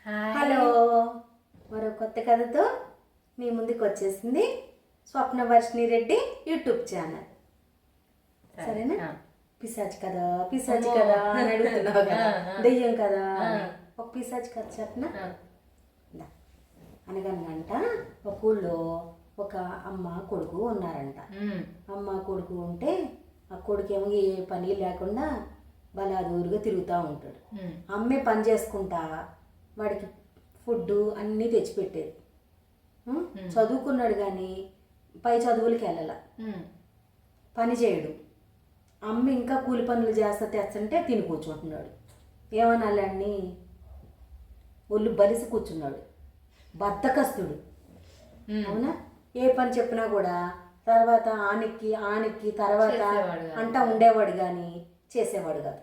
Hello, మరో కొత్త కథతో మీ ముందుకు వచ్చేసింది స్వప్నవర్షిణి రెడ్డి యూట్యూబ్ ఛానల్. సరేనా? పిశాచి కదా పిశాచి కదా అని అడుగుతున్నావు కదా, దెయ్యం కదా. ఒక పిశాచి కథ చెప్పనా? అనగనగంట ఒక ఊళ్ళో ఒక అమ్మ కొడుకు ఉన్నారంట. అమ్మ కొడుకు ఉంటే ఆ కొడుకేమో ఏ పని లేకుండా బలాదూరుగా తిరుగుతూ ఉంటాడు. అమ్మే పని చేసుకుంటా వాడికి ఫుడ్ అన్నీ తెచ్చిపెట్టేది. చదువుకున్నాడు కానీ పై చదువులకి వెళ్ళాల, పని చేయడు. అమ్మ ఇంకా కూలి పనులు చేస్తా తెచ్చంటే తిని కూర్చుంటున్నాడు. ఏమనాలని ఒళ్ళు బలిసి కూర్చున్నాడు, బద్ధకస్తుడు. అవునా? ఏ పని చెప్పినా కూడా తర్వాత ఆనికి ఆనికి తర్వాత అంటా ఉండేవాడు కానీ చేసేవాడు కాదు.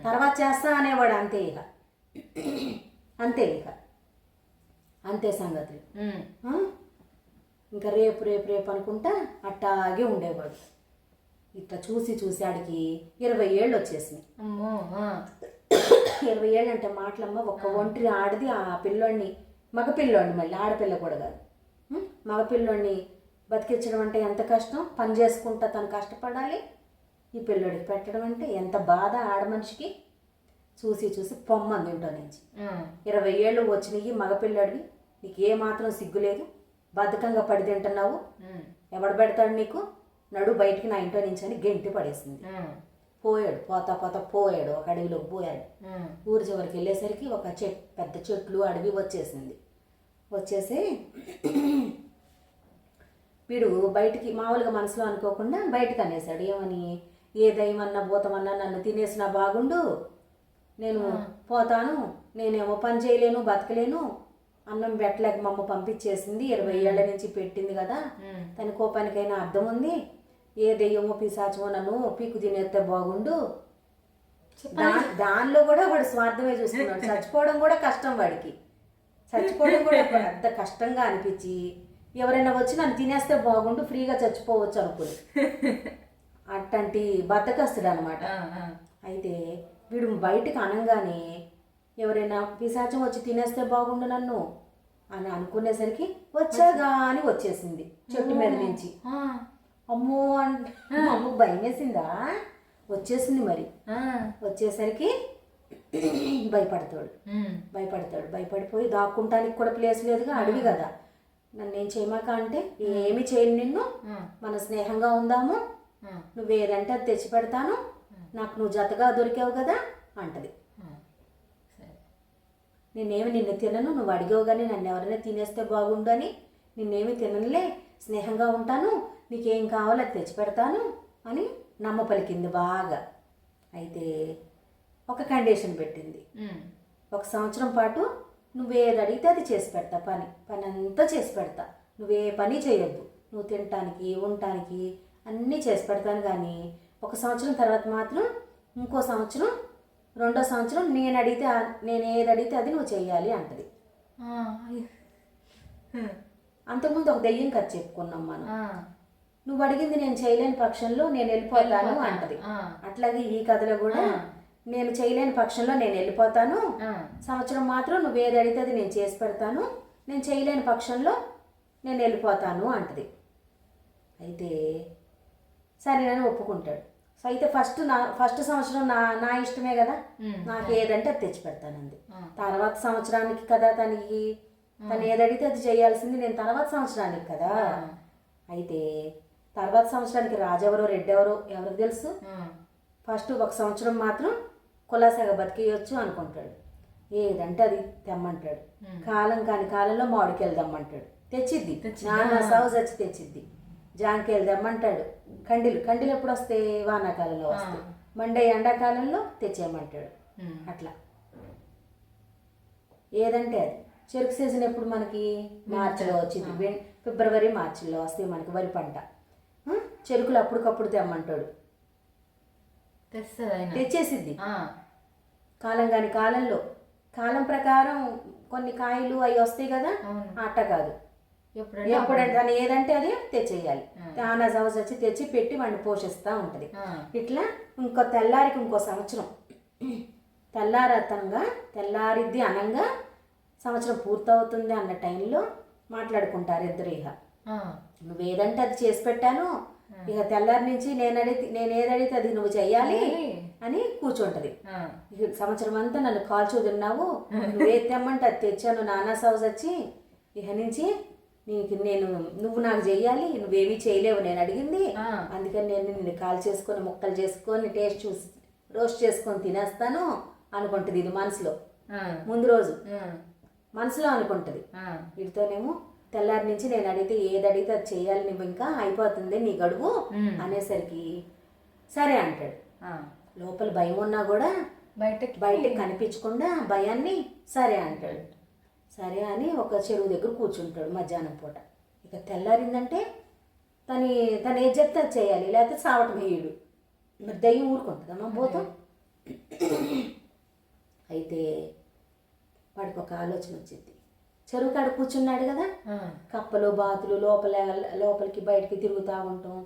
తర్వాత చేస్తా అనేవాడు, అంతే ఇక అంతే ఇక అంతే సంగతులు. ఇంకా రేపు రేపు రేపు అనుకుంటా అట్టాగే ఉండేవాడు. ఇట్లా చూసి చూసి ఆడికి 20 ఏళ్ళు వచ్చేసినాయి. 20 ఏళ్ళు అంటే మాటలమ్మ. ఒక్క ఒంటరి ఆడది ఆ పిల్లోడిని, మగపిల్లోడిని, మళ్ళీ ఆడపిల్ల కూడా కాదు, మగపిల్లోడిని బతికించడం అంటే ఎంత కష్టం. పని చేసుకుంటా తను కష్టపడాలి, ఈ పిల్లోడికి పెట్టడం అంటే ఎంత బాధ ఆడమనిషికి. చూసి చూసి పొమ్మంది ఇంట్లో నుంచి. 20 ఏళ్ళు వచ్చినాయి మగపిల్లాడివి, నీకు ఏమాత్రం సిగ్గులేదు, బద్ధకంగా పడి తింటున్నావు, ఎవడు పెడతాడు నీకు, నడు బయటికి నా ఇంట్లో నుంచి అని గెంటి పడేసింది. పోయాడు, పోతా పోతా పోయాడు, ఒక అడవిలోకి పోయాడు. ఊరి చివరికి వెళ్ళేసరికి ఒక పెద్ద చెట్లు అడవి వచ్చేసింది. వచ్చేసి వీడు బయటికి మామూలుగా మనసులో అనుకోకుండా బయటకు అనేసాడు. ఏమని? ఏ దయ్యమన్నా భూతమన్నా నన్ను తినేసినా బాగుండు, నేను పోతాను, నేనేమో పని చేయలేను, బతకలేను, అన్నం పెట్టలేక మా అమ్మ పంపించేసింది, 20 ఏళ్ల నుంచి పెట్టింది కదా, తన కోపానికైనా అర్థం ఉంది, ఏ దెయ్యమో పిశాచమో నన్ను పీకు తినేస్తే బాగుండు. దానిలో కూడా వాడు స్వార్థమే చూస్తున్నాడు. చచ్చిపోవడం కూడా కష్టం వాడికి, చచ్చిపోవడం కూడా పెద్ద కష్టంగా అనిపించి ఎవరైనా వచ్చి నన్ను తినేస్తే బాగుండు, ఫ్రీగా చచ్చిపోవచ్చు అనుకుని అట్లాంటి బద్దకస్తుడు అనమాట. అయితే వీడు బయటకు అనగానే ఎవరైనా పిశాచం వచ్చి తినేస్తే బాగుండు నన్ను అని అనుకునేసరికి వచ్చాగా అని వచ్చేసింది చెట్టు మీద నుంచి. అమ్మో అంటే అమ్మ భయం వేసిందా, వచ్చేసింది. మరి వచ్చేసరికి భయపడతాడు, భయపడిపోయి దాక్కుంటానికి కూడా ప్లేస్ లేదుగా, అడవి కదా. నన్ను ఏం చేయమాక అంటే ఏమి చేయను నిన్ను, మన స్నేహంగా ఉందాము, నువ్వేదంటే అది తెచ్చి పెడతాను, నాకు నువ్వు జతగా దొరికావు కదా అంటది. నేనేమి నిన్ను తినను, నువ్వు అడిగావు కానీ నన్ను ఎవరైనా తినేస్తే బాగుండు అని నిన్నేమి తిననులే, స్నేహంగా ఉంటాను, నీకేం కావాలో అది తెచ్చి పెడతాను అని నమ్మ పలికింది బాగా. అయితే ఒక కండిషన్ పెట్టింది, 1 సంవత్సరం పాటు నువ్వేది అడిగితే అది చేసి పెడతా, పని అంతా చేసి పెడతా, నువ్వే పని చేయొద్దు, నువ్వు తినటానికి ఉండటానికి అన్నీ చేసి పెడతాను, కానీ 1 సంవత్సరం తర్వాత మాత్రం ఇంకో సంవత్సరం, 2వ సంవత్సరం నేను ఏది అడిగితే అది నువ్వు చెయ్యాలి అంటది. అంతకుముందు ఒక దెయ్యం కథ చెప్పుకున్నాం మనం. నువ్వు అడిగింది నేను చేయలేని పక్షంలో నేను వెళ్ళిపోతాను అంటది. అట్లాగే ఈ కథలో కూడా నేను చేయలేని పక్షంలో నేను వెళ్ళిపోతాను, సంవత్సరం మాత్రం నువ్వు ఏది అడిగితే అది నేను చేసి పెడతాను, నేను చేయలేని పక్షంలో నేను వెళ్ళిపోతాను అంటది. అయితే సరేనని ఒప్పుకుంటాడు. సో అయితే ఫస్ట్ సంవత్సరం నా ఇష్టమే కదా, నాకు ఏదంటే అది తెచ్చి పెడతానంది. తర్వాత సంవత్సరానికి కదా తను ఏదడిగితే అది చేయాల్సింది నేను తర్వాత సంవత్సరానికి కదా. అయితే తర్వాత సంవత్సరానికి రాజెవరో రెడ్డెవరో ఎవరికి తెలుసు. ఫస్ట్ 1 సంవత్సరం మాత్రం కులాసాగా బతికేయచ్చు అనుకుంటాడు. ఏదంటే అది తెమ్మంటాడు. కాలం కాని కాలంలో మామిడికాయలు తెమ్మంటాడు, తెచ్చిద్ది. నాన్న సౌజ్ వచ్చి తెచ్చిద్ది. జాంకాయలు తెమ్మంటాడు. కండిలు ఎప్పుడు వస్తాయి? వానాకాలంలో వస్తాయి. మండే ఎండాకాలంలో తెచ్చేయమంటాడు. అట్లా ఏదంటే అది. చెరుకు సీజన్ ఎప్పుడు మనకి? మార్చిలో వచ్చింది, ఫిబ్రవరి మార్చిలో వస్తాయి మనకి వరి పంట. చెరుకులు అప్పటికప్పుడు తెమ్మంటాడు, తెచ్చేసిద్ది. కాలం కాని కాలంలో, కాలం ప్రకారం కొన్ని కాయలు అవి వస్తాయి కదా, అట్ట కాదు, ఎప్పుడంటే దాన్ని ఏదంటే అది తెచ్చేయాలి. తానా సౌజ్ వచ్చి తెచ్చి పెట్టి వాడిని పోషిస్తూ ఉంటుంది. ఇట్లా ఇంకో సంవత్సరం తెల్లారిద్ది అనంగా సంవత్సరం పూర్తవుతుంది అన్న టైంలో మాట్లాడుకుంటారు ఇద్దరు. ఇక నువ్వేదంటే అది చేసి పెట్టాను, ఇక తెల్లారి నుంచి నేను ఏదడిగితే అది నువ్వు చెయ్యాలి అని కూర్చుంటది. ఇక సంవత్సరం అంతా నన్ను కాల్చు తిన్నావు, నువ్వేది తెమ్మంటే అది తెచ్చాను, నానా సౌజ్ వచ్చి ఇక నుంచి నువ్వు నాకు చెయ్యాలి, నువ్వేమీ చేయలేవు నేను అడిగింది, అందుకని నేను నిన్ను కాల్ చేసుకొని ముక్కలు చేసుకొని టేస్ట్ చూసి రోస్ట్ చేసుకొని తినేస్తాను అనుకుంటుంది. ఇది మనసులో ముందు రోజు మనసులో అనుకుంటుంది. వీటితోనేమో తెల్లారి నుంచి నేను అడిగితే ఏది అడిగితే అది చెయ్యాలి, నువ్వు ఇంకా అయిపోతుంది నీ గడువు అనేసరికి సరే అంటాడు. లోపల భయం ఉన్నా కూడా బయటకి కనిపించకుండా భయాన్ని సరే అంటాడు. సరే అని ఒక చెరువు దగ్గర కూర్చుంటాడు మధ్యాహ్నం పూట. ఇక తెల్లారిందంటే తను ఏది చెప్తే అది చేయాలి, లేకపోతే సావటం వేయడు. మరి దయ్యం ఊరుకుంటుందమ్మా పోతాం. అయితే వాడికి ఒక ఆలోచన వచ్చింది. చెరువు కాడ కూర్చున్నాడు కదా, కప్పలు బాతులు లోపలికి బయటికి తిరుగుతూ ఉంటాం,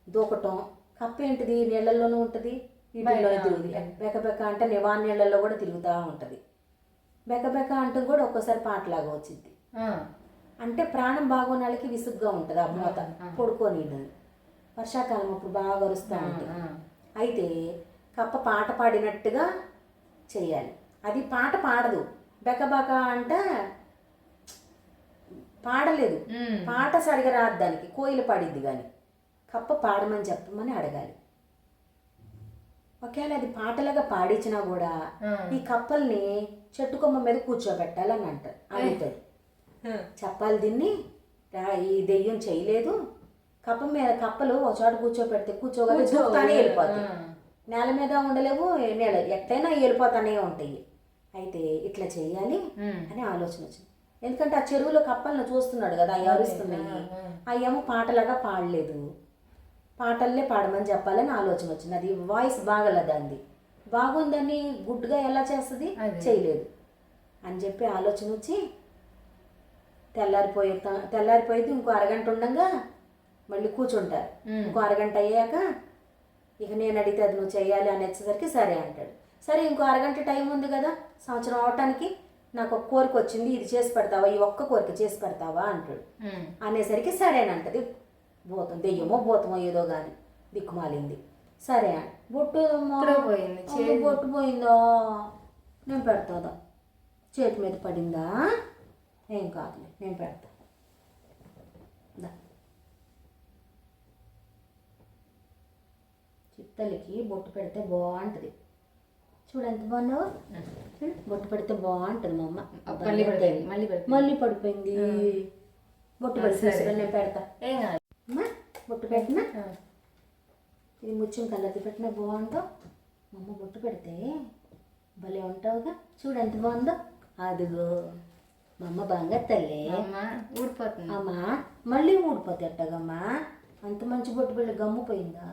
దూకటం. కప్ప ఏంటిది నీళ్ళల్లోనూ ఉంటుంది, నీళ్ళలో తిరుగుతుంది. బెకబెక అంటే నివాన్ నీళ్ళల్లో కూడా తిరుగుతూ ఉంటుంది. బెకబెక అంటూ కూడా ఒక్కోసారి పాటలాగా వచ్చింది. అంటే ప్రాణం బాగున్న వాళ్ళకి విసుగ్గా ఉంటుంది ఆ మూత పడుకొని. వర్షాకాలం అప్పుడు బాగా వరుస్తూ ఉంటుంది. అయితే కప్ప పాట పాడినట్టుగా చెయ్యాలి. అది పాట పాడదు, బెకబెక అంటే పాడలేదు, పాట సరిగా రాదు దానికి, కోయిల పాడిద్ది. కానీ కప్ప పాడమని చెప్పమని అడగాలి. ఒకవేళ అది పాటలుగా పాడించినా కూడా ఈ కప్పల్ని చెట్టు కొమ్మ మీద కూర్చోబెట్టాలని అడుగుతాడు. చెప్పాలి దీన్ని, ఈ దెయ్యం చేయలేదు, కప్పలు ఒక చోట కూర్చోగలి దూకుతానే వెళ్ళిపోతాయి, నేల మీద ఉండలేవు, ఎట్లయినా వెళ్ళిపోతానే ఉంటాయి. అయితే ఇట్లా చెయ్యాలి అని ఆలోచన వచ్చింది. ఎందుకంటే ఆ చెరువులో కప్పలను చూస్తున్నాడు కదా, అవి అరుస్తున్నాయి, అయ్యేమో పాటలాగా పాడలేదు, పాటల్లే పాడమని చెప్పాలని ఆలోచన వచ్చింది. అది వాయిస్ బాగలేదు, అంది బాగుందని గుడ్గా ఎలా చేస్తుంది, చేయలేదు అని చెప్పి ఆలోచన వచ్చి తెల్లారిపోయింది. ఇంకో అరగంట ఉండగా మళ్ళీ కూర్చుంటారు. ఇంకో అరగంట అయ్యాక ఇక నేను అడిగితే అది నువ్వు చెయ్యాలి అని వచ్చేసరికి సరే అంటాడు. సరే ఇంకో అరగంట టైం ఉంది కదా సంవత్సరం అవటానికి, నాకు ఒక కోరిక వచ్చింది, ఇది చేసి పెడతావా, ఈ ఒక్క కోరిక చేసి పెడతావా అంటాడు. అనేసరికి సరేనంటది. దెయ్యమో భూతమో ఏదో కానీ దిక్కుమాలింది. సరే అని బొట్టు పోయిందా, నేను పెడతాదా, చేతి మీద పడిందా, ఏం కాదులే నేను పెడతా, చిత్తలకి బొట్టు పెడితే బాగుంటుంది. చూడు ఎంత బాగున్నావు, బొట్టు పెడితే బాగుంటుంది. మా అమ్మ మళ్ళీ పడిపోయింది. బొట్టు పెడితే నేను పెడతా, అమ్మా బొట్టు పెట్టినా, ఇది ముత్యం కలర్ది పెట్టినా బాగుంటావు. మా అమ్మ బొట్టు పెడితే భలే ఉంటావుగా, చూడు ఎంత బాగుందో. అదిగో మా అమ్మ బంగారు తల్లి, ఊడిపోతుంది అమ్మా, మళ్ళీ ఊడిపోతే ఎట్టగమ్మా, అంత మంచి బొట్టు పెళ్ళి గమ్ముపోయిందా,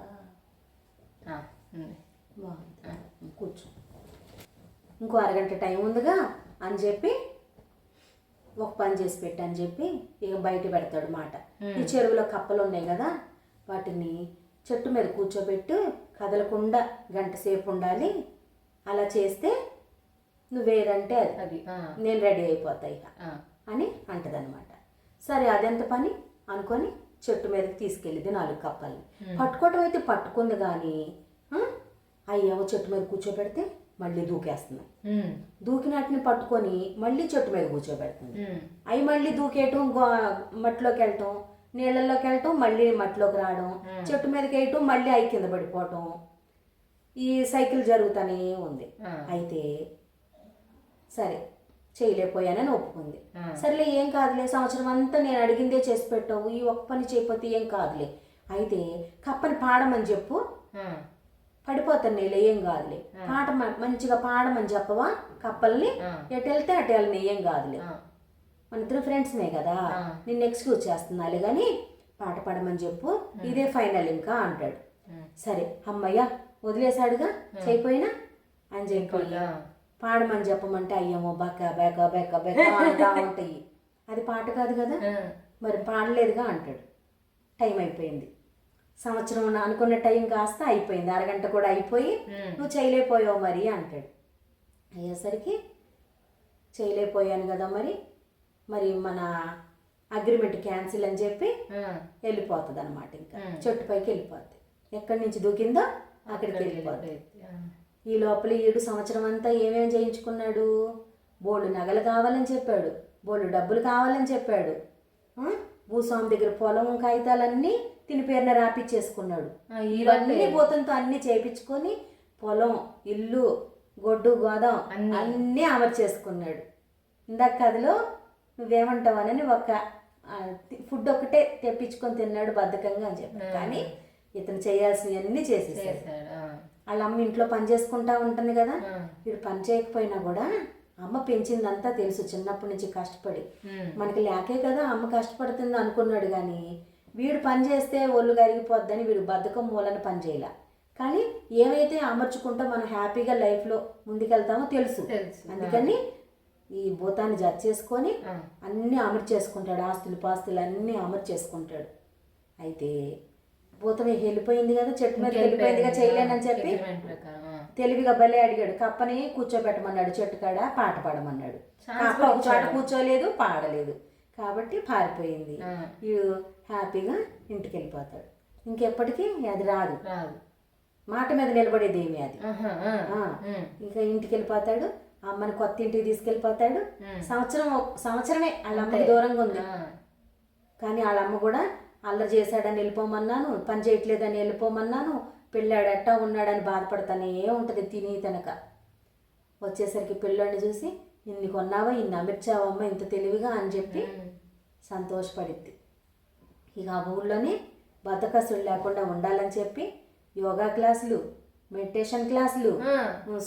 బాగుంది కూర్చో, ఇంకో అరగంట టైం ఉందిగా అని చెప్పి ఒక పని చేసి పెట్టని చెప్పి ఇక బయట పెడతాడు మాట. ఈ చెరువులో కప్పలు ఉన్నాయి కదా, వాటిని చెట్టు మీద కూర్చోబెట్టు, కదలకుండా గంట సేపు ఉండాలి, అలా చేస్తే నువ్వేదంటే అది నేను రెడీ అయిపోతా ఇక అని అంటదనమాట. సరే అదెంత పని అనుకొని చెట్టు మీదకి తీసుకెళ్ళింది 4 కప్పల్ని. పట్టుకోవటం అయితే పట్టుకుంది కానీ అయ్యేమో చెట్టు మీద కూర్చోబెడితే మళ్ళీ దూకేస్తున్నాయి. దూకినట్టుని పట్టుకొని మళ్ళీ చెట్టు మీద కూర్చోబెడుతుంది. అవి మళ్ళీ దూకేయటం, మట్టిలోకి వెళ్ళటం, నీళ్ళల్లోకి వెళ్ళటం, మళ్ళీ మట్టిలోకి రావడం, చెట్టు మీదకి వేయటం, మళ్ళీ అవి కింద పడిపోవటం, ఈ సైకిల్ జరుగుతూనే ఉంది. అయితే సరే చేయలేకపోయానని ఒప్పుకుంది. సరేలే ఏం కాదులే, సంవత్సరం అంతా నేను అడిగిందే చేసి పెట్టావు, ఈ ఒక్క పని చేయకపోతే ఏం కాదులే, అయితే కప్పని పాడమని చెప్పు, పడిపోతాను నేను, ఏం కాదులే, పాట మంచిగా పాడమని చెప్పవా కప్పల్ని, ఎటు వెళ్తే అటు వెళ్ళని, ఏం కాదులే, మన ఇద్దరు ఫ్రెండ్స్నే కదా, నిన్ను ఎక్స్క్యూజ్ చేస్తున్నాలే కానీ పాట పాడమని చెప్పు, ఇదే ఫైనల్ ఇంకా అంటాడు. సరే అమ్మయ్య వదిలేశాడుగా చేయపోయినా అని చెప్పి పాడమని చెప్పమంటే అయ్యేమో బెక్క బెక్క బెక్క బెక్క అంటా ఉంటాయి, అది పాట కాదు కదా, మరి పాడలేదుగా అంటాడు. టైం అయిపోయింది, సంవత్సరం అనుకున్న టైం కాస్త అయిపోయింది, అరగంట కూడా అయిపోయి నువ్వు చేయలేకపోయావు మరి అంటాడు. అయ్యేసరికి చేయలేకపోయాను కదా మరి మన అగ్రిమెంట్ క్యాన్సిల్ అని చెప్పి వెళ్ళిపోతుంది అనమాట. ఇంకా చెట్టు పైకి వెళ్ళిపోద్ది. ఎక్కడి నుంచి దూకిందో అక్కడికి వెళ్ళిపోద్ది. ఈ లోపల 7 సంవత్సరం అంతా ఏమేమి చేయించుకున్నాడు? బోళ్ళు నగలు కావాలని చెప్పాడు, బోళ్ళు డబ్బులు కావాలని చెప్పాడు. భూస్వామి దగ్గర పొలం కాగితాలన్నీ తిని పేరున రాపిచ్చేసుకున్నాడు. ఇవన్నీ భూతంతో అన్నీ చేయించుకొని పొలం, ఇల్లు, గొడ్డు, గోదాం అన్నీ అమర్చేసుకున్నాడు. ఇందాక కథలో నువ్వేమంటావనని ఒక ఫుడ్ ఒకటే తెప్పించుకొని తిన్నాడు బద్ధకంగా అని చెప్పాడు. కానీ ఇతను చేయాల్సినవన్నీ చేసేసాడు. వాళ్ళ అమ్మ ఇంట్లో పని చేసుకుంటా ఉంటుంది కదా, వీడు పని చేయకపోయినా కూడా అమ్మ పెంచిందంతా తెలుసు చిన్నప్పటి నుంచి కష్టపడి. మనకి లేకే కదా అమ్మ కష్టపడుతుంది అనుకున్నాడు. కానీ వీడు పని చేస్తే ఒళ్ళు కరిగిపోద్దని వీడు బద్ధకం మూలన పని చేయాల. కానీ ఏమైతే అమర్చుకుంటా మనం హ్యాపీగా లైఫ్లో ముందుకెళ్తామో తెలుసు. అందుకని ఈ భూతాన్ని జడ్జ్ చేసుకొని అన్నీ అమర్చేసుకుంటాడు. ఆస్తులు పాస్తులు అన్నీ అమర్చేసుకుంటాడు. అయితే భూతం వెళ్ళిపోయింది కదా, చెట్టు మీద వెళ్ళిపోయిందిగా, చేయలేనని చెప్పి తెలివిగా భలే అడిగాడు. కప్పని కూర్చోబెట్టమన్నాడు, చెట్టు కాడ పాట పాడమన్నాడు. కప్ప ఒక చోట కూర్చోలేదు, పాడలేదు. కాబట్టి పారిపోయింది. వీడు హ్యాపీగా ఇంటికి వెళ్ళిపోతాడు. ఇంకెప్పటికీ అది రాదు, మాట మీద నిలబడేది ఏమి అది. ఇంకా ఇంటికి వెళ్ళిపోతాడు. అమ్మని కొత్త ఇంటికి తీసుకెళ్ళిపోతాడు. సంవత్సరమే వాళ్ళ అమ్మకి దూరంగా ఉంది. కానీ వాళ్ళ అమ్మ కూడా అల్లరి చేశాడని వెళ్ళిపోమన్నాను, పని చేయట్లేదని వెళ్ళిపోమన్నాను, పెళ్ళాడట్టా ఉన్నాడని బాధపడతానే ఉంటుంది తిని తినక. వచ్చేసరికి పిల్లోడిని చూసి ఇన్ని కొన్నావా, ఇన్ని అమర్చావమ్మ ఇంత తెలివిగా అని చెప్పి సంతోషపడిద్ది. ఇక ఆ ఊళ్ళోనే బద్ధకస్తులు లేకుండా ఉండాలని చెప్పి యోగా క్లాసులు, మెడిటేషన్ క్లాసులు,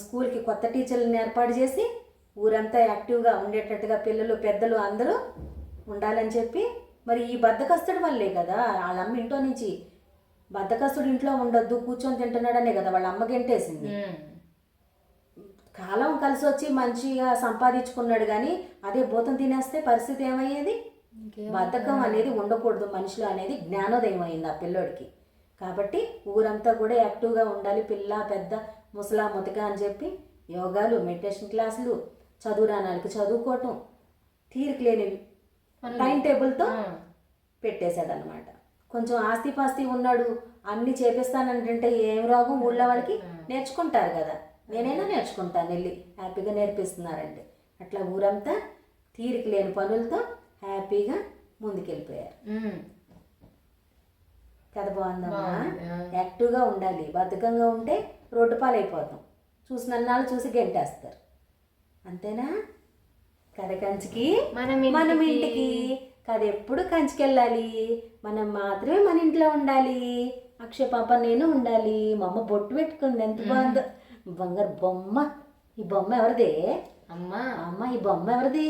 స్కూల్కి కొత్త టీచర్లను ఏర్పాటు చేసి ఊరంతా యాక్టివ్గా ఉండేటట్టుగా పిల్లలు పెద్దలు అందరూ ఉండాలని చెప్పి. మరి ఈ బద్ధకస్తుడి వల్లే కదా వాళ్ళ అమ్మ ఇంట్లో నుంచి బద్ధకస్తుడు ఇంట్లో ఉండొద్దు కూర్చొని తింటున్నాడనే కదా వాళ్ళ అమ్మ గెంటేసింది. కాలం కలిసి వచ్చి మంచిగా సంపాదించుకున్నాడు. కానీ అదే భూతం తినేస్తే పరిస్థితి ఏమయ్యేది? బద్ధకం అనేది ఉండకూడదు మనిషిలో అనేది జ్ఞానోదయం అయింది ఆ పిల్లోడికి. కాబట్టి ఊరంతా కూడా యాక్టివ్గా ఉండాలి, పిల్ల పెద్ద ముసలా ముతక అని చెప్పి యోగాలు, మెడిటేషన్ క్లాసులు, చదువురానాలకి చదువుకోవటం, తీరిక లేని టైం టేబుల్తో పెట్టేశాడు అనమాట. కొంచెం ఆస్తిపాస్తి ఉన్నాడు, అన్నీ చేపిస్తానంటే ఏం రోగం ఊళ్ళో వాళ్ళకి నేర్చుకుంటారు కదా, నేనైనా నేర్చుకుంటాను వెళ్ళి హ్యాపీగా నేర్పిస్తున్నారంటే. అట్లా ఊరంతా తీరిక లేని పనులతో హ్యాపీగా ముందుకెళ్ళిపోయారు. కథ బాగుందమ్మా. యాక్టివ్గా ఉండాలి, బద్ధకంగా ఉంటే రోడ్డు పాలైపోతాం. చూసినన్నాళ్ళు చూసి గెంటేస్తారు. అంతేనా? కథ కంచికి మనం ఇంటికి. కథ ఎప్పుడు కంచికెళ్ళాలి, మనం మాత్రమే మన ఇంట్లో ఉండాలి. అక్షయ పాప నేను ఉండాలి. మా అమ్మ బొట్టు పెట్టుకుంది, ఎంత బాగుందో, బంగారు బొమ్మ. ఈ బొమ్మ ఎవరిదే అమ్మ? ఈ బొమ్మ ఎవరిది?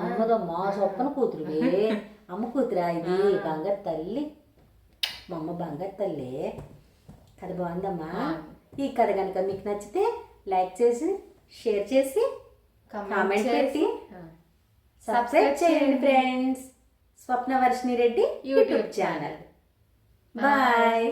అమ్మదమ్మా, సొప్పన కూతురువే. అమ్మ కూతురా ఇది? బంగారు తల్లి, మా అమ్మ బంగారు తల్లి. కథ బాగుందమ్మా. ఈ కథ కనుక మీకు నచ్చితే లైక్ చేసి, షేర్ చేసి, కామెంట్ పెట్టి సబ్స్క్రైబ్ చేయండి friends. Swapnavarshini Reddy YouTube channel. Bye.